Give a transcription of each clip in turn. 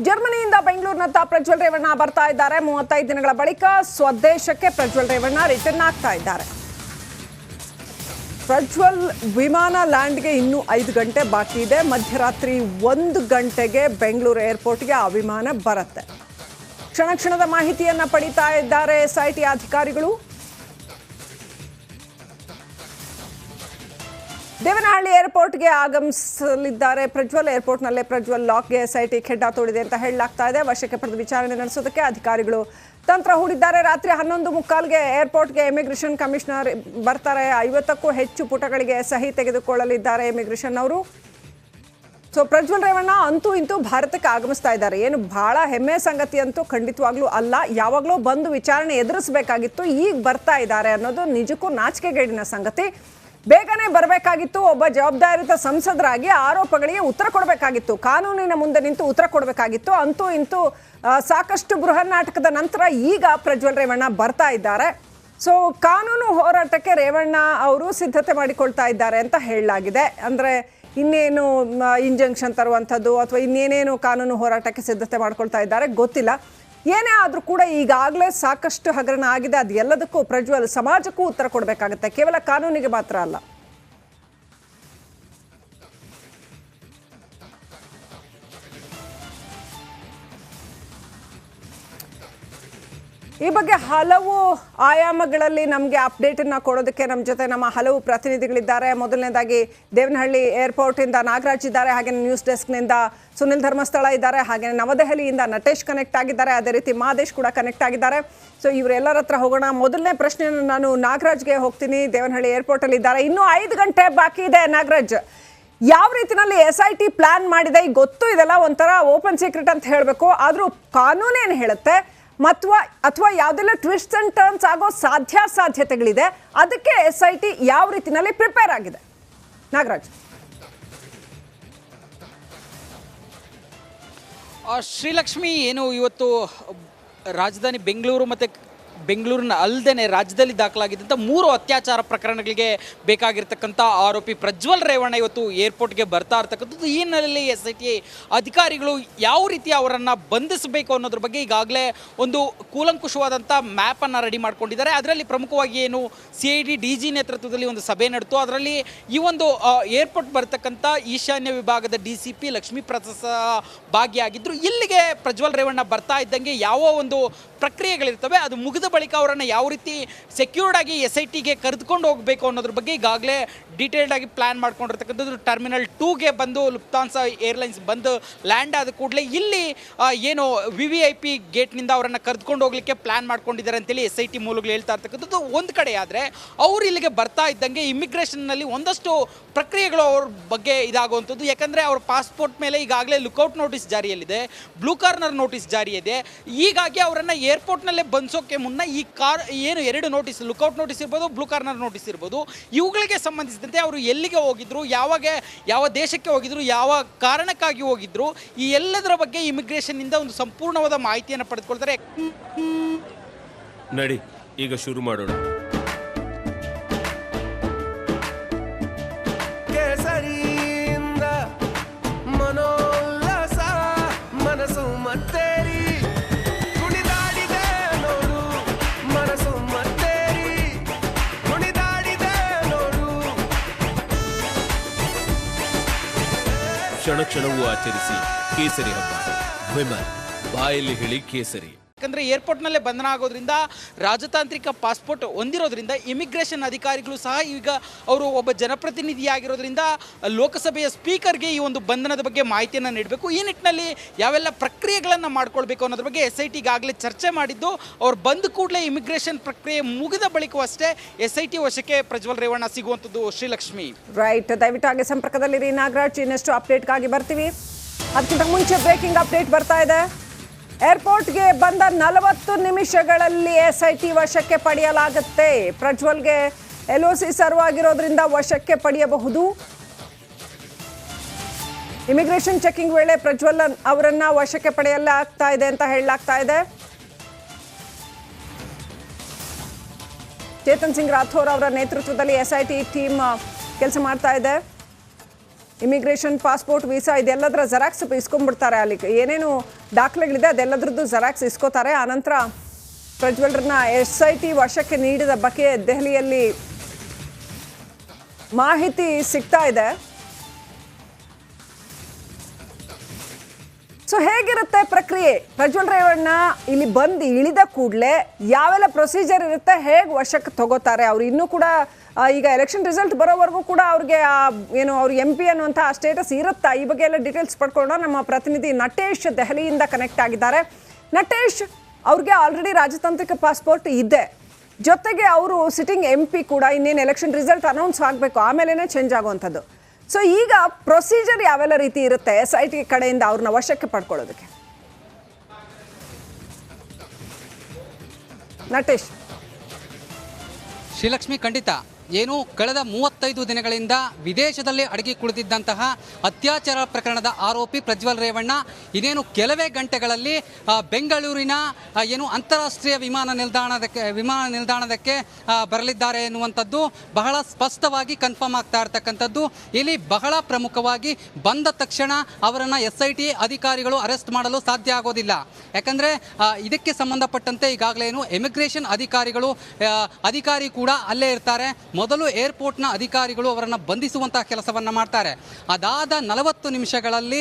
ಜರ್ಮನಿಯಿಂದ ಬೆಂಗಳೂರಿನತ್ತ ಪ್ರಜ್ವಲ್ ರೇವಣ್ಣ ಬರ್ತಾ ಇದ್ದಾರೆ. 35 ದಿನಗಳ ಬಳಿಕ ಸ್ವದೇಶಕ್ಕೆ ಪ್ರಜ್ವಲ್ ರೇವಣ್ಣ ರಿಟರ್ನ್ ಆಗ್ತಾ ಇದ್ದಾರೆ. ಪ್ರಜ್ವಲ್ ವಿಮಾನ ಲ್ಯಾಂಡ್ಗೆ ಇನ್ನೂ 5 ಗಂಟೆ ಬಾಕಿ ಇದೆ. ಮಧ್ಯರಾತ್ರಿ 1 ಗಂಟೆಗೆ ಬೆಂಗಳೂರು ಏರ್ಪೋರ್ಟ್ಗೆ ಆ ವಿಮಾನ ಬರುತ್ತೆ. ಕ್ಷಣ ಕ್ಷಣದ ಮಾಹಿತಿಯನ್ನ ಪಡಿತಾ ಇದ್ದಾರೆ ಎಸ್ಐಟಿ ಅಧಿಕಾರಿಗಳು. ದೇವನಹಳ್ಳಿ ಏರ್ಪೋರ್ಟ್ಗೆ ಆಗಮಿಸಲಿದ್ದಾರೆ ಪ್ರಜ್ವಲ್. ಏರ್ಪೋರ್ಟ್ನಲ್ಲೇ ಪ್ರಜ್ವಲ್ ಲಾಕ್ಗೆ ಎಸ್ಐಟಿ ಖೆಡ್ಡ ತೋಡಿದೆ ಅಂತ ಹೇಳಲಾಗ್ತಾ ಇದೆ. ವಶಕ್ಕೆ ಪಡೆದು ವಿಚಾರಣೆ ನಡೆಸೋದಕ್ಕೆ ಅಧಿಕಾರಿಗಳು ತಂತ್ರ ಹೂಡಿದ್ದಾರೆ. ರಾತ್ರಿ 11:15ಗೆ ಏರ್ಪೋರ್ಟ್ಗೆ ಇಮಿಗ್ರೇಷನ್ ಕಮಿಷನರ್ ಬರ್ತಾರೆ. 50ಕ್ಕೂ ಹೆಚ್ಚು ಪುಟಗಳಿಗೆ ಸಹಿ ತೆಗೆದುಕೊಳ್ಳಲಿದ್ದಾರೆ ಇಮಿಗ್ರೇಷನ್ ಅವರು. ಸೊ ಪ್ರಜ್ವಲ್ ರೇವಣ್ಣ ಅಂತೂ ಇಂತೂ ಭಾರತಕ್ಕೆ ಆಗಮಿಸ್ತಾ ಇದ್ದಾರೆ. ಏನು ಬಹಳ ಹೆಮ್ಮೆಯ ಸಂಗತಿ ಅಂತೂ ಖಂಡಿತವಾಗ್ಲೂ ಅಲ್ಲ. ಯಾವಾಗಲೂ ಬಂದು ವಿಚಾರಣೆ ಎದುರಿಸಬೇಕಾಗಿತ್ತು, ಈಗ ಬರ್ತಾ ಇದ್ದಾರೆ ಅನ್ನೋದು ನಿಜಕ್ಕೂ ನಾಚಿಕೆಗೇಡಿನ ಸಂಗತಿ. ಬೇಗನೆ ಬರಬೇಕಾಗಿತ್ತು. ಒಬ್ಬ ಜವಾಬ್ದಾರಿತ ಸಂಸದರಾಗಿ ಆರೋಪಗಳಿಗೆ ಉತ್ತರ ಕೊಡಬೇಕಾಗಿತ್ತು, ಕಾನೂನಿನ ಮುಂದೆ ನಿಂತು ಉತ್ತರ ಕೊಡಬೇಕಾಗಿತ್ತು. ಅಂತೂ ಇಂತೂ ಸಾಕಷ್ಟು ಬೃಹನ್ನಾಟಕದ ನಂತರ ಈಗ ಪ್ರಜ್ವಲ್ ರೇವಣ್ಣ ಬರ್ತಾ ಇದ್ದಾರೆ. ಸೊ ಕಾನೂನು ಹೋರಾಟಕ್ಕೆ ರೇವಣ್ಣ ಅವರು ಸಿದ್ಧತೆ ಮಾಡಿಕೊಳ್ತಾ ಇದ್ದಾರೆ ಅಂತ ಹೇಳಲಾಗಿದೆ. ಅಂದರೆ ಇನ್ನೇನು ಇಂಜಂಕ್ಷನ್ ತರುವಂಥದ್ದು ಅಥವಾ ಇನ್ನೇನೇನು ಕಾನೂನು ಹೋರಾಟಕ್ಕೆ ಸಿದ್ಧತೆ ಮಾಡ್ಕೊಳ್ತಾ ಇದ್ದಾರೆ ಗೊತ್ತಿಲ್ಲ. ಏನೇ ಆದರೂ ಕೂಡ ಈಗಾಗಲೇ ಸಾಕಷ್ಟು ಹಗರಣ ಆಗಿದೆ. ಅದು ಎಲ್ಲದಕ್ಕೂ ಪ್ರಜ್ವಲ್ ಸಮಾಜಕ್ಕೂ ಉತ್ತರ ಕೊಡಬೇಕಾಗುತ್ತೆ, ಕೇವಲ ಕಾನೂನಿಗೆ ಮಾತ್ರ ಅಲ್ಲ. ಈ ಬಗ್ಗೆ ಹಲವು ಆಯಾಮಗಳಲ್ಲಿ ನಮಗೆ ಅಪ್ಡೇಟನ್ನು ಕೊಡೋದಕ್ಕೆ ನಮ್ಮ ಜೊತೆ ನಮ್ಮ ಹಲವು ಪ್ರತಿನಿಧಿಗಳಿದ್ದಾರೆ. ಮೊದಲನೇದಾಗಿ ದೇವನಹಳ್ಳಿ ಏರ್ಪೋರ್ಟಿಂದ ನಾಗರಾಜ್ ಇದ್ದಾರೆ, ಹಾಗೆ ನ್ಯೂಸ್ ಡೆಸ್ಕ್ನಿಂದ ಸುನಿಲ್ ಧರ್ಮಸ್ಥಳ ಇದ್ದಾರೆ, ಹಾಗೆ ನವದೆಹಲಿಯಿಂದ ನಟೇಶ್ ಕನೆಕ್ಟ್ ಆಗಿದ್ದಾರೆ, ಅದೇ ರೀತಿ ಮಾದೇಶ್ ಕೂಡ ಕನೆಕ್ಟ್ ಆಗಿದ್ದಾರೆ. ಸೊ ಇವರೆಲ್ಲರ ಹತ್ರ ಹೋಗೋಣ. ಮೊದಲನೇ ಪ್ರಶ್ನೆಯನ್ನು ನಾನು ನಾಗರಾಜ್ಗೆ ಹೋಗ್ತೀನಿ. ದೇವನಹಳ್ಳಿ ಏರ್ಪೋರ್ಟಲ್ಲಿ ಇದ್ದಾರೆ. ಇನ್ನೂ 5 ಗಂಟೆ ಬಾಕಿ ಇದೆ. ನಾಗರಾಜ್, ಯಾವ ರೀತಿಯಲ್ಲಿ SIT ಪ್ಲಾನ್ ಮಾಡಿದೆ? ಈಗ ಗೊತ್ತು ಇದೆಲ್ಲ ಒಂಥರ ಓಪನ್ ಸೀಕ್ರೆಟ್ ಅಂತ ಹೇಳಬೇಕು, ಆದರೂ ಕಾನೂನೇನು ಹೇಳುತ್ತೆ ಅಥವಾ ಯಾವುದೆಲ್ಲ ಟ್ವಿಸ್ಟ್ ಅಂಡ್ ಟರ್ನ್ಸ್ ಆಗೋ ಸಾಧ್ಯತೆಗಳಿದೆ, ಅದಕ್ಕೆ SIT ಯಾವ ರೀತಿಯಲ್ಲಿ ಪ್ರಿಪೇರ್ ಆಗಿದೆ? ನಾಗರಾಜ್. ಶ್ರೀಲಕ್ಷ್ಮಿ, ಏನು ಇವತ್ತು ರಾಜಧಾನಿ ಬೆಂಗಳೂರು ಮತ್ತು ಬೆಂಗಳೂರಿನ ಅಲ್ಲದೆ ರಾಜ್ಯದಲ್ಲಿ ದಾಖಲಾಗಿದ್ದಂಥ 3 ಅತ್ಯಾಚಾರ ಪ್ರಕರಣಗಳಿಗೆ ಬೇಕಾಗಿರ್ತಕ್ಕಂಥ ಆರೋಪಿ ಪ್ರಜ್ವಲ್ ರೇವಣ್ಣ ಇವತ್ತು ಏರ್ಪೋರ್ಟ್ಗೆ ಬರ್ತಾ ಇರ್ತಕ್ಕಂಥದ್ದು. ಈ ಹಿನ್ನೆಲೆಯಲ್ಲಿ SIT ಅಧಿಕಾರಿಗಳು ಯಾವ ರೀತಿ ಅವರನ್ನು ಬಂಧಿಸಬೇಕು ಅನ್ನೋದ್ರ ಬಗ್ಗೆ ಈಗಾಗಲೇ ಒಂದು ಕೂಲಂಕುಷವಾದಂಥ ಮ್ಯಾಪನ್ನು ರೆಡಿ ಮಾಡ್ಕೊಂಡಿದ್ದಾರೆ. ಅದರಲ್ಲಿ ಪ್ರಮುಖವಾಗಿ ಏನು CID DG ನೇತೃತ್ವದಲ್ಲಿ ಒಂದು ಸಭೆ ನಡೆತು. ಅದರಲ್ಲಿ ಈ ಒಂದು ಏರ್ಪೋರ್ಟ್ ಬರ್ತಕ್ಕಂಥ ಈಶಾನ್ಯ ವಿಭಾಗದ DCP ಲಕ್ಷ್ಮೀ ಪ್ರಸಾದ್ ಭಾಗಿಯಾಗಿದ್ದರು. ಇಲ್ಲಿಗೆ ಪ್ರಜ್ವಲ್ ರೇವಣ್ಣ ಬರ್ತಾ ಇದ್ದಂಗೆ ಯಾವ ಒಂದು ಪ್ರಕ್ರಿಯೆಗಳಿರ್ತವೆ, ಅದು ಮುಗಿದ ಬಳಿಕ ಅವರನ್ನು ಯಾವ ರೀತಿ ಸೆಕ್ಯೂರ್ಡ್ ಆಗಿ SITಗೆ ಕರೆದುಕೊಂಡು ಹೋಗಬೇಕು ಅನ್ನೋದ್ರ ಬಗ್ಗೆ ಈಗಾಗಲೇ ಡೀಟೇಲ್ಡ್ ಆಗಿ ಪ್ಲಾನ್ ಮಾಡ್ಕೊಂಡಿರ್ತಕ್ಕಂಥದ್ದು. ಟರ್ಮಿನಲ್ 2ಗೆ ಬಂದು ಲುಫ್ತಾನ್ಸಾ ಏರ್ಲೈನ್ಸ್ ಬಂದು ಲ್ಯಾಂಡ್ ಆದ ಕೂಡಲೇ ಇಲ್ಲಿ ಏನು VVIP ಗೇಟ್ನಿಂದ ಅವರನ್ನು ಕರೆದುಕೊಂಡು ಹೋಗಲಿಕ್ಕೆ ಪ್ಲಾನ್ ಮಾಡ್ಕೊಂಡಿದ್ದಾರೆ ಅಂತೇಳಿ SIT ಮೂಲಗಳು ಹೇಳ್ತಾ ಇರ್ತಕ್ಕಂಥದ್ದು ಒಂದು ಕಡೆ. ಆದರೆ ಅವರು ಇಲ್ಲಿಗೆ ಬರ್ತಾ ಇದ್ದಂಗೆ ಇಮಿಗ್ರೇಷನ್ನಲ್ಲಿ ಒಂದಷ್ಟು ಪ್ರಕ್ರಿಯೆಗಳು ಅವ್ರ ಬಗ್ಗೆ ಇದಾಗುವಂಥದ್ದು. ಯಾಕಂದರೆ ಅವ್ರ ಪಾಸ್ಪೋರ್ಟ್ ಮೇಲೆ ಈಗಾಗಲೇ ಲುಕೌಟ್ ನೋಟಿಸ್ ಜಾರಿಯಲ್ಲಿದೆ, ಬ್ಲೂ ಕಾರ್ನರ್ ನೋಟಿಸ್ ಜಾರಿಯಿದೆ. ಹೀಗಾಗಿ ಅವರನ್ನು ಏರ್ಪೋರ್ಟ್ನಲ್ಲೇ ಬಂಧಿಸೋಕ್ಕೆ ಮುನ್ನ ಈ ಏನು 2 ನೋಟಿಸ್, ಲುಕೌಟ್ ನೋಟಿಸ್ ಇರ್ಬೋದು, ಬ್ಲೂ ಕಾರ್ನರ್ ನೋಟಿಸ್ ಇರ್ಬೋದು, ಇವುಗಳಿಗೆ ಸಂಬಂಧಿಸಿದಂತೆ ಅವರು ಎಲ್ಲಿಗೆ ಹೋಗಿದ್ರು, ಯಾವ ದೇಶಕ್ಕೆ ಹೋಗಿದ್ರು, ಯಾವ ಕಾರಣಕ್ಕಾಗಿ ಹೋಗಿದ್ರು, ಈ ಎಲ್ಲದರ ಬಗ್ಗೆ ಇಮಿಗ್ರೇಷನ್ನಿಂದ ಒಂದು ಸಂಪೂರ್ಣವಾದ ಮಾಹಿತಿಯನ್ನು ಪಡೆದುಕೊಳ್ತಾರೆ. ನಡಿ ಈಗ ಶುರು ಮಾಡೋಣ. ಕ್ಷಣ ಕ್ಷಣವೂ ಆಚರಿಸಿ ಕೇಸರಿ ಹಬ್ಬ. ವಿಮಲ್, ಬಾಯಲ್ಲಿ ಹೇಳಿ ಕೇಸರಿ. ಯಾಕಂದರೆ ಏರ್ಪೋರ್ಟ್ನಲ್ಲೇ ಬಂಧನ ಆಗೋದ್ರಿಂದ ರಾಜತಾಂತ್ರಿಕ ಪಾಸ್ಪೋರ್ಟ್ ಹೊಂದಿರೋದ್ರಿಂದ ಇಮಿಗ್ರೇಷನ್ ಅಧಿಕಾರಿಗಳು ಸಹ ಈಗ ಅವರು ಒಬ್ಬ ಜನಪ್ರತಿನಿಧಿಯಾಗಿರೋದ್ರಿಂದ ಲೋಕಸಭೆಯ ಸ್ಪೀಕರ್ಗೆ ಈ ಒಂದು ಬಂಧನದ ಬಗ್ಗೆ ಮಾಹಿತಿಯನ್ನು ನೀಡಬೇಕು. ಈ ನಿಟ್ಟಿನಲ್ಲಿ ಯಾವೆಲ್ಲ ಪ್ರಕ್ರಿಯೆಗಳನ್ನು ಮಾಡ್ಕೊಳ್ಬೇಕು ಅನ್ನೋದ್ರ ಬಗ್ಗೆ SIT ಈಗಾಗಲೇ ಚರ್ಚೆ ಮಾಡಿದ್ದು. ಅವ್ರು ಬಂದ ಕೂಡಲೇ ಇಮಿಗ್ರೇಷನ್ ಪ್ರಕ್ರಿಯೆ ಮುಗಿದ ಬಳಿಕವೂ ಅಷ್ಟೇ SIT ವಶಕ್ಕೆ ಪ್ರಜ್ವಲ್ ರೇವಣ್ಣ ಸಿಗುವಂಥದ್ದು. ಶ್ರೀಲಕ್ಷ್ಮಿ, ರೈಟ್, ದಯವಿಟ್ಟು ಹಾಗೆ ಸಂಪರ್ಕದಲ್ಲಿರಿ ನಾಗರಾಜ್. ಇನ್ನಷ್ಟು ಅಪ್ಡೇಟ್ಗಾಗಿ ಬರ್ತೀವಿ. ಅದಕ್ಕಿಂತ ಮುಂಚೆ ಬ್ರೇಕಿಂಗ್ ಅಪ್ಡೇಟ್ ಬರ್ತಾ ಇದೆ. ಏರ್ಪೋರ್ಟ್ಗೆ ಬಂದ 40 ನಿಮಿಷಗಳಲ್ಲಿ SIT ವಶಕ್ಕೆ ಪಡೆಯಲಾಗುತ್ತೆ. ಪ್ರಜ್ವಲ್ಗೆ LOC ಸರ್ವ್ ಆಗಿರೋದ್ರಿಂದ ವಶಕ್ಕೆ ಪಡೆಯಬಹುದು. ಇಮಿಗ್ರೇಷನ್ ಚೆಕಿಂಗ್ ವೇಳೆ ಪ್ರಜ್ವಲ್ ಅವರನ್ನ ವಶಕ್ಕೆ ಪಡೆಯಲಾಗ್ತಾ ಇದೆ ಅಂತ ಹೇಳಲಾಗ್ತಾ ಇದೆ. ಚೇತನ್ ಸಿಂಗ್ ರಾಥೋರ್ ಅವರ ನೇತೃತ್ವದಲ್ಲಿ SIT ಟೀಮ್ ಕೆಲಸ ಮಾಡ್ತಾ ಇದೆ. ಇಮಿಗ್ರೇಷನ್, ಪಾಸ್ಪೋರ್ಟ್, ವೀಸಾ ಇದೆಲ್ಲದರ ಜೆರಾಕ್ಸ್ ಇಸ್ಕೊಂಡ್ಬಿಡ್ತಾರೆ. ಅಲ್ಲಿ ಏನೇನು ದಾಖಲೆಗಳಿದೆ ಅದೆಲ್ಲದ್ರದ್ದು ಜೆರಾಕ್ಸ್ ಇಸ್ಕೋತಾರೆ. ಆನಂತರ ಪ್ರಜ್ವಲ್ರನ್ನ SIT ವಶಕ್ಕೆ ನೀಡಿದ ಬಗ್ಗೆ ದೆಹಲಿಯಲ್ಲಿ ಮಾಹಿತಿ ಸಿಗ್ತಾ ಇದೆ. ಸೊ ಹೇಗಿರುತ್ತೆ ಪ್ರಕ್ರಿಯೆ? ಪ್ರಜ್ವಲ್ ರೇವಣ್ಣ ಇಲ್ಲಿ ಬಂದು ಇಳಿದ ಕೂಡಲೇ ಯಾವೆಲ್ಲ ಪ್ರೊಸೀಜರ್ ಇರುತ್ತೆ, ಹೇಗೆ ವಶಕ್ಕೆ ತಗೋತಾರೆ? ಅವ್ರು ಇನ್ನೂ ಕೂಡ ಈಗ ಎಲೆಕ್ಷನ್ ರಿಸಲ್ಟ್ ಬರೋವರೆಗೂ ಕೂಡ ಅವ್ರಿಗೆ ಏನು ಅವ್ರು MP ಅನ್ನುವಂಥ ಸ್ಟೇಟಸ್ ಇರುತ್ತಾ? ಈ ಬಗ್ಗೆ ಎಲ್ಲ ಡೀಟೇಲ್ಸ್ ಪಡ್ಕೊಳ್ಳೋಣ. ನಮ್ಮ ಪ್ರತಿನಿಧಿ ನಟೇಶ್ ದೆಹಲಿಯಿಂದ ಕನೆಕ್ಟ್ ಆಗಿದ್ದಾರೆ. ನಟೇಶ್, ಅವ್ರಿಗೆ ಆಲ್ರೆಡಿ ರಾಜತಾಂತ್ರಿಕ ಪಾಸ್ಪೋರ್ಟ್ ಇದೆ, ಜೊತೆಗೆ ಅವರು ಸಿಟ್ಟಿಂಗ್ MP ಕೂಡ. ಇನ್ನೇನು ಎಲೆಕ್ಷನ್ ರಿಸಲ್ಟ್ ಅನೌನ್ಸ್ ಆಗಬೇಕು, ಆಮೇಲೆ ಚೇಂಜ್ ಆಗುವಂಥದ್ದು. ಸೊ ಈಗ ಪ್ರೊಸೀಜರ್ ಯಾವೆಲ್ಲ ರೀತಿ ಇರುತ್ತೆ SIT ಕಡೆಯಿಂದ ಅವ್ರನ್ನ ವಶಕ್ಕೆ ಪಡ್ಕೊಳ್ಳೋದಕ್ಕೆ? ನಟೇಶ್. ಶ್ರೀಲಕ್ಷ್ಮಿ, ಖಂಡಿತ ಏನು ಕಳೆದ 35 ದಿನಗಳಿಂದ ವಿದೇಶದಲ್ಲಿ ಅಡಗಿ ಕುಳಿತಿದ್ದಂತಹ ಅತ್ಯಾಚಾರ ಪ್ರಕರಣದ ಆರೋಪಿ ಪ್ರಜ್ವಲ್ ರೇವಣ್ಣ ಇನ್ನೇನು ಕೆಲವೇ ಗಂಟೆಗಳಲ್ಲಿ ಬೆಂಗಳೂರಿನ ಏನು ಅಂತಾರಾಷ್ಟ್ರೀಯ ವಿಮಾನ ನಿಲ್ದಾಣದಕ್ಕೆ ಬರಲಿದ್ದಾರೆ ಎನ್ನುವಂಥದ್ದು ಬಹಳ ಸ್ಪಷ್ಟವಾಗಿ ಕನ್ಫರ್ಮ್ ಆಗ್ತಾ ಇರ್ತಕ್ಕಂಥದ್ದು. ಇಲ್ಲಿ ಬಹಳ ಪ್ರಮುಖವಾಗಿ ಬಂದ ತಕ್ಷಣ ಅವರನ್ನು SIT ಅಧಿಕಾರಿಗಳು ಅರೆಸ್ಟ್ ಮಾಡಲು ಸಾಧ್ಯ ಆಗೋದಿಲ್ಲ. ಯಾಕಂದರೆ ಇದಕ್ಕೆ ಸಂಬಂಧಪಟ್ಟಂತೆ ಈಗಾಗಲೇ ಏನು ಇಮಿಗ್ರೇಷನ್ ಅಧಿಕಾರಿ ಕೂಡ ಅಲ್ಲೇ ಇರ್ತಾರೆ. ಮೊದಲು ಏರ್ಪೋರ್ಟ್ನ ಅಧಿಕಾರಿಗಳು ಅವರನ್ನು ಬಂಧಿಸುವಂತಹ ಕೆಲಸವನ್ನು ಮಾಡ್ತಾರೆ. ಅದಾದ 40 ನಿಮಿಷಗಳಲ್ಲಿ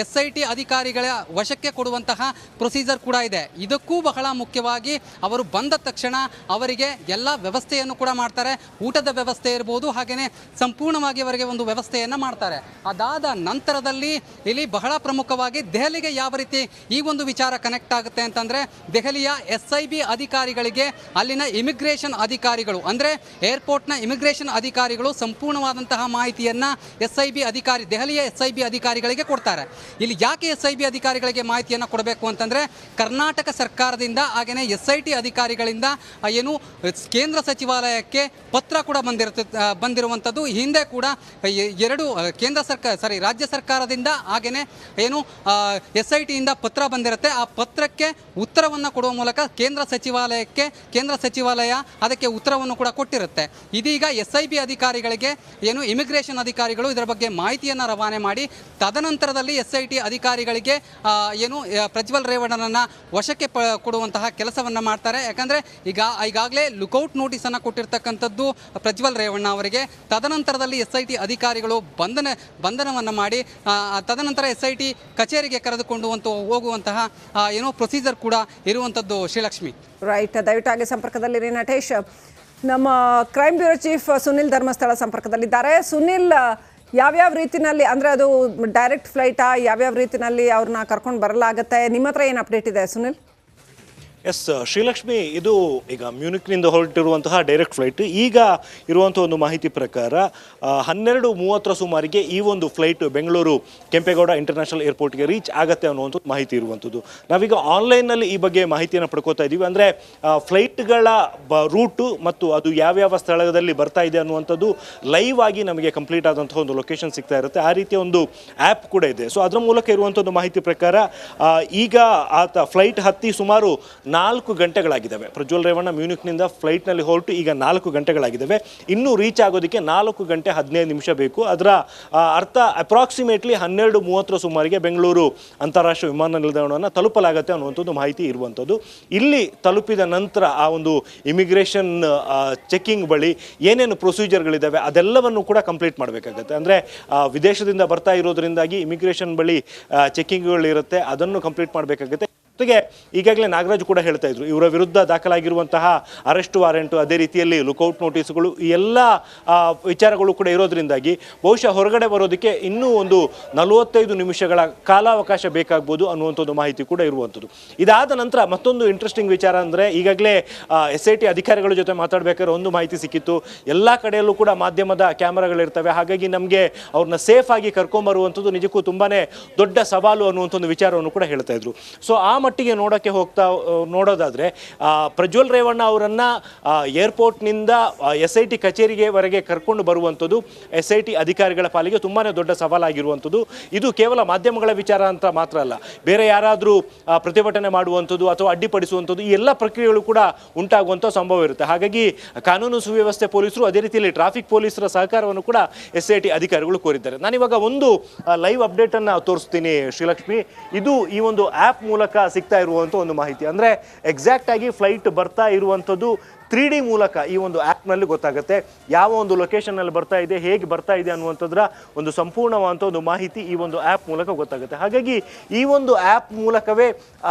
SIT ಅಧಿಕಾರಿಗಳ ವಶಕ್ಕೆ ಕೊಡುವಂತಹ ಪ್ರೊಸೀಜರ್ ಕೂಡ ಇದೆ. ಇದಕ್ಕೂ ಬಹಳ ಮುಖ್ಯವಾಗಿ ಅವರು ಬಂದ ತಕ್ಷಣ ಅವರಿಗೆ ಎಲ್ಲ ವ್ಯವಸ್ಥೆಯನ್ನು ಕೂಡ ಮಾಡ್ತಾರೆ. ಊಟದ ವ್ಯವಸ್ಥೆ ಇರ್ಬೋದು, ಹಾಗೆಯೇ ಸಂಪೂರ್ಣವಾಗಿ ಅವರಿಗೆ ಒಂದು ವ್ಯವಸ್ಥೆಯನ್ನು ಮಾಡ್ತಾರೆ. ಅದಾದ ನಂತರದಲ್ಲಿ ಇಲ್ಲಿ ಬಹಳ ಪ್ರಮುಖವಾಗಿ ದೆಹಲಿಗೆ ಯಾವ ರೀತಿ ಈ ಒಂದು ವಿಚಾರ ಕನೆಕ್ಟ್ ಆಗುತ್ತೆ ಅಂತಂದರೆ, ದೆಹಲಿಯ SIB ಅಧಿಕಾರಿಗಳಿಗೆ ಅಲ್ಲಿನ ಇಮಿಗ್ರೇಷನ್ ಅಧಿಕಾರಿಗಳು ಅಂದರೆ ಏರ್ಪೋರ್ಟ್ನ ಇಮಿಗ್ರೇಷನ್ ಅಧಿಕಾರಿಗಳು ಸಂಪೂರ್ಣವಾದಂತಹ ಮಾಹಿತಿಯನ್ನು ದೆಹಲಿಯ SIB ಅಧಿಕಾರಿಗಳಿಗೆ ಕೊಡ್ತಾರೆ. ಇಲ್ಲಿ ಯಾಕೆ SIB ಅಧಿಕಾರಿಗಳಿಗೆ ಮಾಹಿತಿಯನ್ನು ಕೊಡಬೇಕು ಅಂತಂದರೆ, ಕರ್ನಾಟಕ ಸರ್ಕಾರದಿಂದ ಹಾಗೆಯೇ SIT ಅಧಿಕಾರಿಗಳಿಂದ ಏನು ಕೇಂದ್ರ ಸಚಿವಾಲಯಕ್ಕೆ ಪತ್ರ ಕೂಡ ಬಂದಿರುವಂಥದ್ದು. ಹಿಂದೆ ಕೂಡ ರಾಜ್ಯ ಸರ್ಕಾರದಿಂದ ಹಾಗೆಯೇ ಏನು SITಯಿಂದ ಪತ್ರ ಬಂದಿರುತ್ತೆ. ಆ ಪತ್ರಕ್ಕೆ ಉತ್ತರವನ್ನು ಕೊಡುವ ಮೂಲಕ ಕೇಂದ್ರ ಸಚಿವಾಲಯ ಅದಕ್ಕೆ ಉತ್ತರವನ್ನು ಕೂಡ ಕೊಟ್ಟಿರುತ್ತೆ. ಇದೀಗ SIB ಅಧಿಕಾರಿಗಳಿಗೆ ಏನು ಇಮಿಗ್ರೇಷನ್ ಅಧಿಕಾರಿಗಳು ಇದರ ಬಗ್ಗೆ ಮಾಹಿತಿಯನ್ನು ರವಾನೆ ಮಾಡಿ ತದನಂತರದಲ್ಲಿ SIT ಅಧಿಕಾರಿಗಳಿಗೆ ಏನು ಪ್ರಜ್ವಲ್ ರೇವಣ್ಣನನ್ನು ವಶಕ್ಕೆ ಕೊಡುವಂತಹ ಕೆಲಸವನ್ನು ಮಾಡ್ತಾರೆ. ಯಾಕಂದರೆ ಈಗಾಗಲೇ ಲುಕೌಟ್ ನೋಟಿಸನ್ನು ಕೊಟ್ಟಿರ್ತಕ್ಕಂಥದ್ದು ಪ್ರಜ್ವಲ್ ರೇವಣ್ಣ ಅವರಿಗೆ. ತದನಂತರದಲ್ಲಿ SIT ಅಧಿಕಾರಿಗಳು ಬಂಧನವನ್ನು ಮಾಡಿ ತದನಂತರ SIT ಕಚೇರಿಗೆ ಕರೆದುಕೊಂಡು ಹೋಗುವಂತಹ ಏನೋ ಪ್ರೊಸೀಜರ್ ಕೂಡ ಇರುವಂಥದ್ದು. ಶ್ರೀಲಕ್ಷ್ಮಿ, ರೈಟ್, ದಯವಿಟ್ಟಾಗಿ ಸಂಪರ್ಕದಲ್ಲಿರಿ ನಟೇಶ್. ನಮ್ಮ crime bureau chief Sunil Dharmasthala ಸಂಪರ್ಕದಲ್ಲಿದ್ದಾರೆ. ಸುನಿಲ್, ಯಾವ್ಯಾವ ರೀತಿನಲ್ಲಿ, ಅಂದರೆ ಅದು ಡೈರೆಕ್ಟ್ ಫ್ಲೈಟಾ, ಯಾವ್ಯಾವ ರೀತಿನಲ್ಲಿ ಅವ್ರನ್ನ ಕರ್ಕೊಂಡು ಬರಲಾಗುತ್ತೆ? ನಿಮ್ಮ ಹತ್ರ ಏನು ಅಪ್ಡೇಟ್ ಇದೆ ಸುನಿಲ್? ಎಸ್ ಶ್ರೀಲಕ್ಷ್ಮಿ, ಇದು ಈಗ ಮ್ಯೂನಿಕ್ನಿಂದ ಹೊರಟಿರುವಂತಹ ಡೈರೆಕ್ಟ್ ಫ್ಲೈಟ್. ಈಗ ಇರುವಂಥ ಒಂದು ಮಾಹಿತಿ ಪ್ರಕಾರ 12:30 ಸುಮಾರಿಗೆ ಈ ಒಂದು ಫ್ಲೈಟ್ ಬೆಂಗಳೂರು ಕೆಂಪೇಗೌಡ ಇಂಟರ್ನ್ಯಾಷನಲ್ ಏರ್ಪೋರ್ಟ್ಗೆ ರೀಚ್ ಆಗುತ್ತೆ ಅನ್ನುವಂಥ ಮಾಹಿತಿ ಇರುವಂಥದ್ದು. ನಾವೀಗ ಆನ್ಲೈನ್ನಲ್ಲಿ ಈ ಬಗ್ಗೆ ಮಾಹಿತಿಯನ್ನು ಪಡ್ಕೋತಾ ಇದ್ದೀವಿ. ಅಂದರೆ ಫ್ಲೈಟ್ಗಳ ರೂಟು ಮತ್ತು ಅದು ಯಾವ್ಯಾವ ಸ್ಥಳದಲ್ಲಿ ಬರ್ತಾ ಇದೆ ಅನ್ನುವಂಥದ್ದು ಲೈವ್ ಆಗಿ ನಮಗೆ ಕಂಪ್ಲೀಟ್ ಆದಂತಹ ಒಂದು ಲೊಕೇಶನ್ ಸಿಗ್ತಾ ಇರುತ್ತೆ. ಆ ರೀತಿಯ ಒಂದು ಆ್ಯಪ್ ಕೂಡ ಇದೆ. ಸೊ ಅದರ ಮೂಲಕ ಇರುವಂಥದ್ದು ಮಾಹಿತಿ ಪ್ರಕಾರ ಈಗ ಆತ ಫ್ಲೈಟ್ ಹತ್ತಿ ಸುಮಾರು 4 ಗಂಟೆಗಳಾಗಿದ್ದಾವೆ. ಪ್ರಜ್ವಲ್ ರೇವಣ್ಣ ಮ್ಯೂನಿಕ್ನಿಂದ ಫ್ಲೈಟ್ನಲ್ಲಿ ಹೊರಟು ಈಗ 4 ಗಂಟೆಗಳಾಗಿದ್ದಾವೆ. ಇನ್ನೂ ರೀಚ್ ಆಗೋದಕ್ಕೆ 4 ಗಂಟೆ 15 ನಿಮಿಷ ಬೇಕು. ಅದರ ಅರ್ಥ ಅಪ್ರಾಕ್ಸಿಮೇಟ್ಲಿ 12:30 ಸುಮಾರಿಗೆ ಬೆಂಗಳೂರು ಅಂತಾರಾಷ್ಟ್ರೀಯ ವಿಮಾನ ನಿಲ್ದಾಣವನ್ನು ತಲುಪಲಾಗುತ್ತೆ ಅನ್ನುವಂಥದ್ದು ಮಾಹಿತಿ ಇರುವಂಥದ್ದು. ಇಲ್ಲಿ ತಲುಪಿದ ನಂತರ ಆ ಒಂದು ಇಮಿಗ್ರೇಷನ್ ಚೆಕ್ಕಿಂಗ್ ಬಳಿ ಏನೇನು ಪ್ರೊಸೀಜರ್ಗಳಿದ್ದಾವೆ ಅದೆಲ್ಲವನ್ನು ಕೂಡ ಕಂಪ್ಲೀಟ್ ಮಾಡಬೇಕಾಗತ್ತೆ. ಅಂದರೆ ವಿದೇಶದಿಂದ ಬರ್ತಾ ಇರೋದ್ರಿಂದಾಗಿ ಇಮಿಗ್ರೇಷನ್ ಬಳಿ ಚೆಕ್ಕಿಂಗ್ಗಳಿರುತ್ತೆ, ಅದನ್ನು ಕಂಪ್ಲೀಟ್ ಮಾಡಬೇಕಾಗುತ್ತೆ. ಜೊತೆಗೆ ಈಗಾಗಲೇ ನಾಗರಾಜ್ ಕೂಡ ಹೇಳ್ತಾ ಇದ್ರು, ಇವರ ವಿರುದ್ಧ ದಾಖಲಾಗಿರುವಂತಹ ಅರೆಸ್ಟ್ ವಾರೆಂಟು, ಅದೇ ರೀತಿಯಲ್ಲಿ ಲುಕೌಟ್ ನೋಟಿಸ್ಗಳು, ಈ ಎಲ್ಲ ವಿಚಾರಗಳು ಕೂಡ ಇರೋದ್ರಿಂದಾಗಿ ಬಹುಶಃ ಹೊರಗಡೆ ಬರೋದಕ್ಕೆ ಇನ್ನೂ ಒಂದು 45 ನಿಮಿಷಗಳ ಕಾಲಾವಕಾಶ ಬೇಕಾಗ್ಬೋದು ಅನ್ನುವಂಥದ್ದು ಮಾಹಿತಿ ಕೂಡ ಇರುವಂಥದ್ದು. ಇದಾದ ನಂತರ ಮತ್ತೊಂದು ಇಂಟ್ರೆಸ್ಟಿಂಗ್ ವಿಚಾರ ಅಂದರೆ, ಈಗಾಗಲೇ SIT ಅಧಿಕಾರಿಗಳ ಜೊತೆ ಮಾತಾಡಬೇಕಾದ್ರೆ ಒಂದು ಮಾಹಿತಿ ಸಿಕ್ಕಿತ್ತು. ಎಲ್ಲ ಕಡೆಯಲ್ಲೂ ಕೂಡ ಮಾಧ್ಯಮದ ಕ್ಯಾಮರಾಗಳಿರ್ತವೆ, ಹಾಗಾಗಿ ನಮಗೆ ಅವ್ರನ್ನ ಸೇಫ್ ಆಗಿ ಕರ್ಕೊಂಬರುವಂಥದ್ದು ನಿಜಕ್ಕೂ ತುಂಬಾ ದೊಡ್ಡ ಸವಾಲು ಅನ್ನುವಂಥ ಒಂದು ವಿಚಾರವನ್ನು ಕೂಡ ಹೇಳ್ತಾ ಇದ್ರು. ಸೊ ಆ ಮಟ್ಟಿಗೆ ನೋಡೋದಾದರೆ ಪ್ರಜ್ವಲ್ ರೇವಣ್ಣ ಅವರನ್ನು ಏರ್ಪೋರ್ಟ್ನಿಂದ SIT ಕಚೇರಿಗೆವರೆಗೆ ಕರ್ಕೊಂಡು ಬರುವಂಥದ್ದು SIT ಅಧಿಕಾರಿಗಳ ಪಾಲಿಗೆ ತುಂಬಾ ದೊಡ್ಡ ಸವಾಲಾಗಿರುವಂಥದ್ದು. ಇದು ಕೇವಲ ಮಾಧ್ಯಮಗಳ ವಿಚಾರ ಅಂತ ಮಾತ್ರ ಅಲ್ಲ, ಬೇರೆ ಯಾರಾದರೂ ಪ್ರತಿಭಟನೆ ಮಾಡುವಂಥದ್ದು ಅಥವಾ ಅಡ್ಡಿಪಡಿಸುವಂಥದ್ದು ಈ ಎಲ್ಲ ಪ್ರಕ್ರಿಯೆಗಳು ಕೂಡ ಉಂಟಾಗುವಂಥ ಸಂಭವ ಇರುತ್ತೆ. ಹಾಗಾಗಿ ಕಾನೂನು ಸುವ್ಯವಸ್ಥೆ ಪೊಲೀಸರು, ಅದೇ ರೀತಿಯಲ್ಲಿ ಟ್ರಾಫಿಕ್ ಪೊಲೀಸರ ಸಹಕಾರವನ್ನು ಕೂಡ SIT ಅಧಿಕಾರಿಗಳು ಕೋರಿದ್ದಾರೆ. ನಾನಿವಾಗ ಒಂದು ಲೈವ್ ಅಪ್ಡೇಟನ್ನು ತೋರಿಸ್ತೀನಿ ಶ್ರೀಲಕ್ಷ್ಮಿ. ಇದು ಈ ಒಂದು ಆ್ಯಪ್ ಮೂಲಕ ಸಿಗ್ತಾ ಇರುವಂಥ ಒಂದು ಮಾಹಿತಿ. ಅಂದರೆ ಎಕ್ಸಾಕ್ಟ್ ಆಗಿ ಫ್ಲೈಟ್ ಬರ್ತಾ ಇರುವಂಥದ್ದು 3D ಮೂಲಕ ಈ ಒಂದು ಆ್ಯಪ್ನಲ್ಲಿ ಗೊತ್ತಾಗುತ್ತೆ. ಯಾವ ಒಂದು ಲೊಕೇಶನ್ನಲ್ಲಿ ಬರ್ತಾ ಇದೆ, ಹೇಗೆ ಬರ್ತಾ ಇದೆ ಅನ್ನುವಂಥದ್ರ ಒಂದು ಸಂಪೂರ್ಣವಾದಂಥ ಒಂದು ಮಾಹಿತಿ ಈ ಒಂದು ಆ್ಯಪ್ ಮೂಲಕ ಗೊತ್ತಾಗುತ್ತೆ. ಹಾಗಾಗಿ ಈ ಒಂದು ಆ್ಯಪ್ ಮೂಲಕವೇ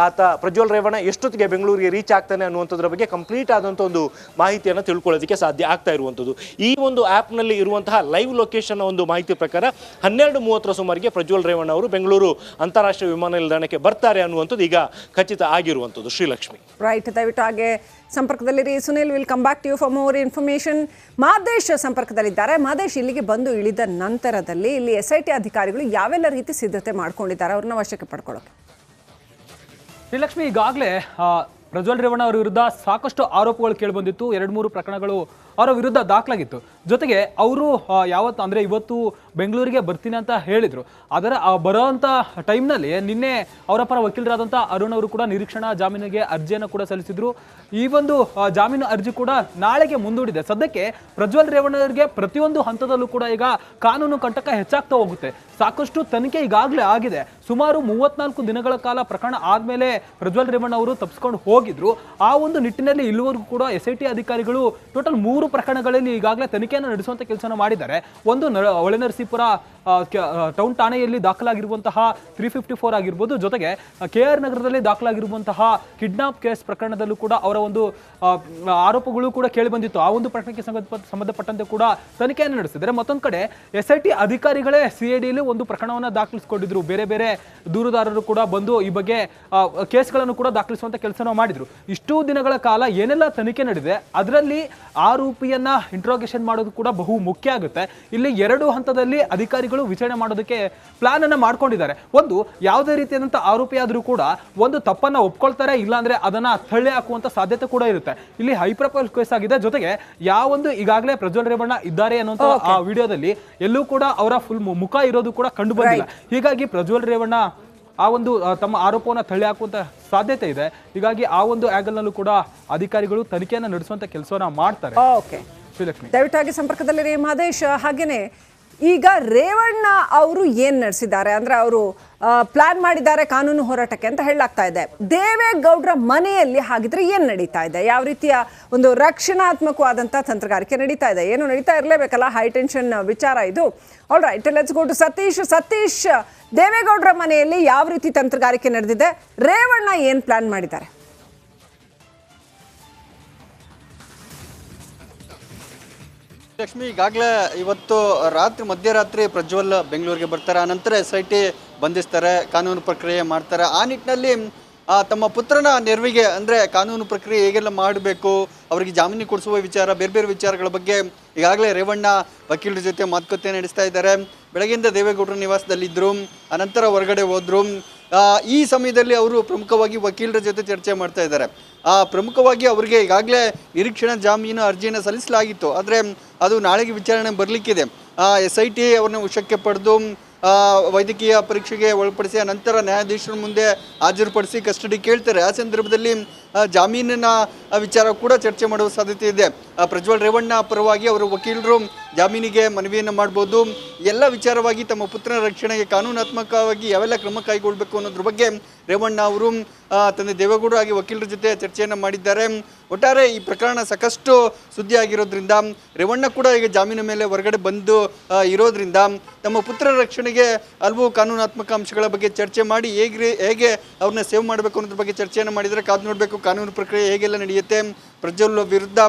ಪ್ರಜ್ವಲ್ ರೇವಣ್ಣ ಎಷ್ಟೊತ್ತಿಗೆ ಬೆಂಗಳೂರಿಗೆ ರೀಚ್ ಆಗ್ತಾನೆ ಅನ್ನುವಂಥದ್ರ ಬಗ್ಗೆ ಕಂಪ್ಲೀಟ್ ಆದಂಥ ಒಂದು ಮಾಹಿತಿಯನ್ನು ತಿಳ್ಕೊಳ್ಳೋದಕ್ಕೆ ಸಾಧ್ಯ ಆಗ್ತಾ ಇರುವಂಥದ್ದು. ಈ ಒಂದು ಆ್ಯಪ್ನಲ್ಲಿ ಇರುವಂತಹ ಲೈವ್ ಲೊಕೇಶನ್ ಒಂದು ಮಾಹಿತಿ ಪ್ರಕಾರ 12:30 ಸುಮಾರಿಗೆ ಪ್ರಜ್ವಲ್ ರೇವಣ್ಣ ಅವರು ಬೆಂಗಳೂರು ಅಂತಾರಾಷ್ಟ್ರೀಯ ವಿಮಾನ ನಿಲ್ದಾಣಕ್ಕೆ ಬರ್ತಾರೆ ಅನ್ನುವಂಥದ್ದು ಈಗ ಖಚಿತ ಆಗಿರುವಂಥದ್ದು. ಶ್ರೀಲಕ್ಷ್ಮಿ, ರೈಟ್, ದಯವಿಟ್ಟು ಹಾಗೆ ಸಂಪರ್ಕದಲ್ಲಿರಿ. Sunil, will come back to you for more information. Madesh ಸಂಪರ್ಕದಲ್ಲಿದ್ದಾರೆ. ಮಾದೇಶ್, ಇಲ್ಲಿಗೆ ಬಂದು ಇಳಿದ ನಂತರದಲ್ಲಿ ಇಲ್ಲಿ SIT ಅಧಿಕಾರಿಗಳು ಯಾವೆಲ್ಲ ರೀತಿ ಸಿದ್ಧತೆ ಮಾಡ್ಕೊಂಡಿದ್ದಾರೆ, ಅವ್ರನ್ನ ವಶಕ್ಕೆ ಪಡ್ಕೊಳ್ಳೋಕೆ? ಶ್ರೀಲಕ್ಷ್ಮಿ, ಈಗಾಗಲೇ ಪ್ರಜ್ವಲ್ ರೇವಣ್ಣ ಅವರ ವಿರುದ್ಧ ಸಾಕಷ್ಟು ಆರೋಪಗಳು ಕೇಳಿಬಂದಿತ್ತು. 2-3 ಪ್ರಕರಣಗಳು ಅವರ ವಿರುದ್ಧ ದಾಖಲಾಗಿತ್ತು. ಜೊತೆಗೆ ಅವರು ಯಾವತ್ತು ಅಂದರೆ ಇವತ್ತು ಬೆಂಗಳೂರಿಗೆ ಬರ್ತೀನಿ ಅಂತ ಹೇಳಿದರು. ಅದರ ಬರೋವಂಥ ಟೈಮ್ನಲ್ಲಿ ನಿನ್ನೆ ಅವರ ಪರ ವಕೀಲರಾದಂಥ ಅರುಣ್ ಅವರು ಕೂಡ ನಿರೀಕ್ಷಣಾ ಜಾಮೀನಿಗೆ ಅರ್ಜಿಯನ್ನು ಕೂಡ ಸಲ್ಲಿಸಿದ್ರು. ಈ ಒಂದು ಜಾಮೀನು ಅರ್ಜಿ ಕೂಡ ನಾಳೆಗೆ ಮುಂದೂಡಿದೆ. ಸದ್ಯಕ್ಕೆ ಪ್ರಜ್ವಲ್ ರೇವಣ್ಣವರಿಗೆ ಪ್ರತಿಯೊಂದು ಹಂತದಲ್ಲೂ ಕೂಡ ಈಗ ಕಾನೂನು ಕಂಟಕ ಹೆಚ್ಚಾಗ್ತಾ ಹೋಗುತ್ತೆ. ಸಾಕಷ್ಟು ತನಿಖೆ ಈಗಾಗಲೇ ಆಗಿದೆ. ಸುಮಾರು 34 ದಿನಗಳ ಕಾಲ ಪ್ರಕರಣ ಆದಮೇಲೆ ಪ್ರಜ್ವಲ್ ರೇವಣ್ಣ ಅವರು ತಪ್ಪಿಸ್ಕೊಂಡು ಹೋಗಿದ್ರು. ಆ ಒಂದು ನಿಟ್ಟಿನಲ್ಲಿ ಇಲ್ಲಿವರೆಗೂ ಕೂಡ SIT ಅಧಿಕಾರಿಗಳು ಟೋಟಲ್ 3 ಪ್ರಕರಣಗಳಲ್ಲಿ ಈಗಾಗಲೇ ತನಿಖೆಯನ್ನು ನಡೆಸುವಂಥ ಕೆಲಸನ ಮಾಡಿದ್ದಾರೆ. ಒಂದು ಹೊಳೆನರಸೀಪುರ ಟೌನ್ ಠಾಣೆಯಲ್ಲಿ ದಾಖಲಾಗಿರುವಂತಹ 354 ಆಗಿರ್ಬೋದು, ಜೊತೆಗೆ KR ನಗರದಲ್ಲಿ ದಾಖಲಾಗಿರುವಂತಹ ಕಿಡ್ನಾಪ್ ಕೇಸ್ ಪ್ರಕರಣದಲ್ಲೂ ಕೂಡ ಅವರ ಒಂದು ಆರೋಪಗಳು ಕೂಡ ಕೇಳಿ ಬಂದಿತ್ತು. ಆ ಒಂದು ಪ್ರಕರಣಕ್ಕೆ ಸಂಬಂಧಪಟ್ಟಂತೆ ಕೂಡ ತನಿಖೆಯನ್ನು ನಡೆಸಿದ್ದಾರೆ. ಮತ್ತೊಂದು ಕಡೆ SIT ಅಧಿಕಾರಿಗಳೇ CIDಯಲ್ಲಿ ಒಂದು ಪ್ರಕರಣವನ್ನು ದಾಖಲಿಸಿಕೊಂಡಿದ್ರು. ಬೇರೆ ಬೇರೆ ದೂರುದಾರರು ಕೂಡ ಬಂದು ಈ ಬಗ್ಗೆ ಕೇಸ್ಗಳನ್ನು ಕೂಡ ದಾಖಲಿಸುವಂತ ಕೆಲಸನ ಮಾಡಿದ್ರು. ಇಷ್ಟು ದಿನಗಳ ಕಾಲ ಏನೆಲ್ಲ ತನಿಖೆ ನಡೆದಿದೆ ಅದರಲ್ಲಿ ಆರೋಪಿಯನ್ನ ಇಂಟ್ರೋಗೇಷನ್ ಮಾಡೋದು ಕೂಡ ಬಹು ಮುಖ್ಯ ಆಗುತ್ತೆ. ಇಲ್ಲಿ 2 ಹಂತದಲ್ಲಿ ಅಧಿಕಾರಿಗಳು ವಿಚಾರಣೆ ಮಾಡೋದಕ್ಕೆ ಪ್ಲಾನ್ ಅನ್ನ ಮಾಡ್ಕೊಂಡಿದ್ದಾರೆ. ಒಂದು, ಯಾವುದೇ ರೀತಿಯಾದಂತಹ ಆರೋಪಿ ಆದ್ರೂ ಕೂಡ ಒಂದು ತಪ್ಪನ್ನ ಒಪ್ಕೊಳ್ತಾರೆ, ಇಲ್ಲಾಂದ್ರೆ ಅದನ್ನ ತಳ್ಳಿ ಹಾಕುವಂತ ಸಾಧ್ಯತೆ ಕೂಡ ಇರುತ್ತೆ. ಇಲ್ಲಿ ಹೈ ಪ್ರೊಫೈಲ್ ಕೇಸ್ ಆಗಿದೆ. ಜೊತೆಗೆ ಯಾವೊಂದು ಈಗಾಗಲೇ ಪ್ರಜ್ವಲ್ ರೇವಣ್ಣ ಇದ್ದಾರೆ ಅನ್ನುವಂತ ಆ ವಿಡಿಯೋದಲ್ಲಿ ಎಲ್ಲೂ ಕೂಡ ಅವರ ಫುಲ್ ಮುಖ ಇರೋದು ಕೂಡ ಕಂಡು ಬಂದಿಲ್ಲ. ಹೀಗಾಗಿ ಪ್ರಜ್ವಲ್ ರೇವಣ್ಣ ಆ ಒಂದು ತಮ್ಮ ಆರೋಪವನ್ನು ತಳ್ಳಿ ಹಾಕುವಂತ ಸಾಧ್ಯತೆ ಇದೆ. ಹೀಗಾಗಿ ಆ ಒಂದು ಆಂಗಲ್ನಲ್ಲೂ ಕೂಡ ಅಧಿಕಾರಿಗಳು ತನಿಖೆಯನ್ನು ನಡೆಸುವಂತ ಕೆಲಸವನ್ನ ಮಾಡ್ತಾರೆ. ದಯವಿಟ್ಟಾಗಿ ಸಂಪರ್ಕದಲ್ಲಿರಿ ಮಾದೇಶ್. ಹಾಗೇನೆ ಈಗ ರೇವಣ್ಣ ಅವರು ಏನ್ ನಡೆಸಿದ್ದಾರೆ ಅಂದ್ರೆ ಅವರು ಪ್ಲಾನ್ ಮಾಡಿದ್ದಾರೆ ಕಾನೂನು ಹೋರಾಟಕ್ಕೆ ಅಂತ ಹೇಳಲಾಗ್ತಾ ಇದೆ. ದೇವೇಗೌಡರ ಮನೆಯಲ್ಲಿ ಹಾಗಿದ್ರೆ ಏನ್ ನಡೀತಾ ಇದೆ? ಯಾವ ರೀತಿಯ ಒಂದು ರಕ್ಷಣಾತ್ಮಕವಾದಂತ ತಂತ್ರಗಾರಿಕೆ ನಡೀತಾ ಇದೆ? ಏನು ನಡೀತಾ ಇರಲೇಬೇಕಲ್ಲ, ಹೈ ಟೆನ್ಷನ್ ವಿಚಾರ ಇದು. All right, let's go to Satish. Satish, ದೇವೇಗೌಡರ ಮನೆಯಲ್ಲಿ ಯಾವ ರೀತಿ ತಂತ್ರಗಾರಿಕೆ ನಡೆದಿದೆ? ರೇವಣ್ಣ ಏನ್ ಪ್ಲಾನ್ ಮಾಡಿದ್ದಾರೆ? ಲಕ್ಷ್ಮಿ, ಈಗಾಗಲೇ ಇವತ್ತು ಮಧ್ಯರಾತ್ರಿ ಪ್ರಜ್ವಲ್ ಬೆಂಗಳೂರಿಗೆ ಬರ್ತಾರೆ. ಆನಂತರ SIT ಬಂಧಿಸ್ತಾರೆ, ಕಾನೂನು ಪ್ರಕ್ರಿಯೆ ಮಾಡ್ತಾರೆ. ಆ ನಿಟ್ಟಿನಲ್ಲಿ ತಮ್ಮ ಪುತ್ರನ ನೆರವಿಗೆ ಅಂದರೆ ಕಾನೂನು ಪ್ರಕ್ರಿಯೆ ಹೇಗೆಲ್ಲ ಮಾಡಬೇಕು, ಅವರಿಗೆ ಜಾಮೀನು ಕೊಡಿಸುವ ವಿಚಾರ, ಬೇರೆ ಬೇರೆ ವಿಚಾರಗಳ ಬಗ್ಗೆ ಈಗಾಗಲೇ ರೇವಣ್ಣ ವಕೀಲರ ಜೊತೆ ಮಾತುಕತೆ ನಡೆಸ್ತಾ ಇದ್ದಾರೆ. ಬೆಳಗ್ಗೆಯಿಂದ ದೇವೇಗೌಡರ ನಿವಾಸದಲ್ಲಿದ್ದರು, ಅನಂತರ ಹೊರಗಡೆ ಹೋದರು. ಈ ಸಮಯದಲ್ಲಿ ಅವರು ಪ್ರಮುಖವಾಗಿ ವಕೀಲರ ಜೊತೆ ಚರ್ಚೆ ಮಾಡ್ತಾ ಇದ್ದಾರೆ. ಪ್ರಮುಖವಾಗಿ ಅವರಿಗೆ ಈಗಾಗಲೇ ನಿರೀಕ್ಷಣಾ ಜಾಮೀನು ಅರ್ಜಿಯನ್ನು ಸಲ್ಲಿಸಲಾಗಿತ್ತು, ಆದರೆ ಅದು ನಾಳೆಗೆ ವಿಚಾರಣೆ ಬರಲಿಕ್ಕಿದೆ. SIT ಅವ್ರನ್ನ ವಶಕ್ಕೆ ಪಡೆದು ವೈದ್ಯಕೀಯ ಪರೀಕ್ಷೆಗೆ ಒಳಪಡಿಸಿ ನಂತರ ನ್ಯಾಯಾಧೀಶರ ಮುಂದೆ ಹಾಜರುಪಡಿಸಿ ಕಸ್ಟಡಿ ಕೇಳ್ತಾರೆ. ಆ ಸಂದರ್ಭದಲ್ಲಿ ಜಾಮೀನಿನ ವಿಚಾರ ಕೂಡ ಚರ್ಚೆ ಮಾಡುವ ಸಾಧ್ಯತೆ ಇದೆ. ಪ್ರಜ್ವಲ್ ರೇವಣ್ಣ ಪರವಾಗಿ ಅವರ ವಕೀಲರು ಜಾಮೀನಿಗೆ ಮನವಿಯನ್ನು ಮಾಡ್ಬೋದು. ಎಲ್ಲ ವಿಚಾರವಾಗಿ ತಮ್ಮ ಪುತ್ರನ ರಕ್ಷಣೆಗೆ ಕಾನೂನಾತ್ಮಕವಾಗಿ ಯಾವೆಲ್ಲ ಕ್ರಮ ಕೈಗೊಳ್ಳಬೇಕು ಅನ್ನೋದ್ರ ಬಗ್ಗೆ ರೇವಣ್ಣ ಅವರು ತಂದೆ ದೇವೇಗೌಡರು ಆಗಿ ವಕೀಲರ ಜೊತೆ ಚರ್ಚೆಯನ್ನು ಮಾಡಿದ್ದಾರೆ. ಒಟ್ಟಾರೆ ಈ ಪ್ರಕರಣ ಸಾಕಷ್ಟು ಸುದ್ದಿ ಆಗಿರೋದ್ರಿಂದ ರೇವಣ್ಣ ಕೂಡ ಈಗ ಜಾಮೀನು ಮೇಲೆ ಹೊರಗಡೆ ಬಂದು ಇರೋದ್ರಿಂದ ತಮ್ಮ ಪುತ್ರರ ರಕ್ಷಣೆಗೆ ಹಲವು ಕಾನೂನಾತ್ಮಕ ಅಂಶಗಳ ಬಗ್ಗೆ ಚರ್ಚೆ ಮಾಡಿ ಹೇಗೆ ಅವ್ರನ್ನ ಸೇವ್ ಮಾಡಬೇಕು ಅನ್ನೋದ್ರ ಬಗ್ಗೆ ಚರ್ಚೆಯನ್ನು ಮಾಡಿದರೆ ಕಾದು ನೋಡಬೇಕು ಕಾನೂನು ಪ್ರಕ್ರಿಯೆ ಹೇಗೆಲ್ಲ ನಡೆಯುತ್ತೆ. ಪ್ರಜ್ವಲ್ ವಿರುದ್ಧ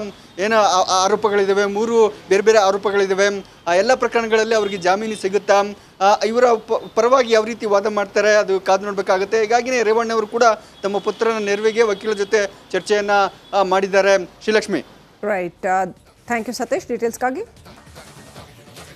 ಏನೋ ಆರೋಪಗಳಿದ್ದಾವೆ, 3 ಬೇರೆ ಬೇರೆ ಆರೋಪಗಳಿದ್ದಾವೆ. ಆ ಎಲ್ಲ ಪ್ರಕರಣಗಳಲ್ಲಿ ಅವರಿಗೆ ಜಾಮೀನು ಸಿಗುತ್ತಾ, ಇವರ ಪರವಾಗಿ ಯಾವ ರೀತಿ ವಾದ ಮಾಡ್ತಾರೆ ಅದು ಕಾದು ನೋಡಬೇಕಾಗುತ್ತೆ. ಹೀಗಾಗಿನೇ ರೇವಣ್ಣ ಅವರು ಕೂಡ ತಮ್ಮ ಪುತ್ರನ ನೆರವಿಗೆ ವಕೀಲರ ಜೊತೆ ಚರ್ಚೆಯನ್ನು ಮಾಡಿದ್ದಾರೆ. Srilakshmi, right, thank you Satish ಡೀಟೇಲ್ಸ್ಗಾಗಿ.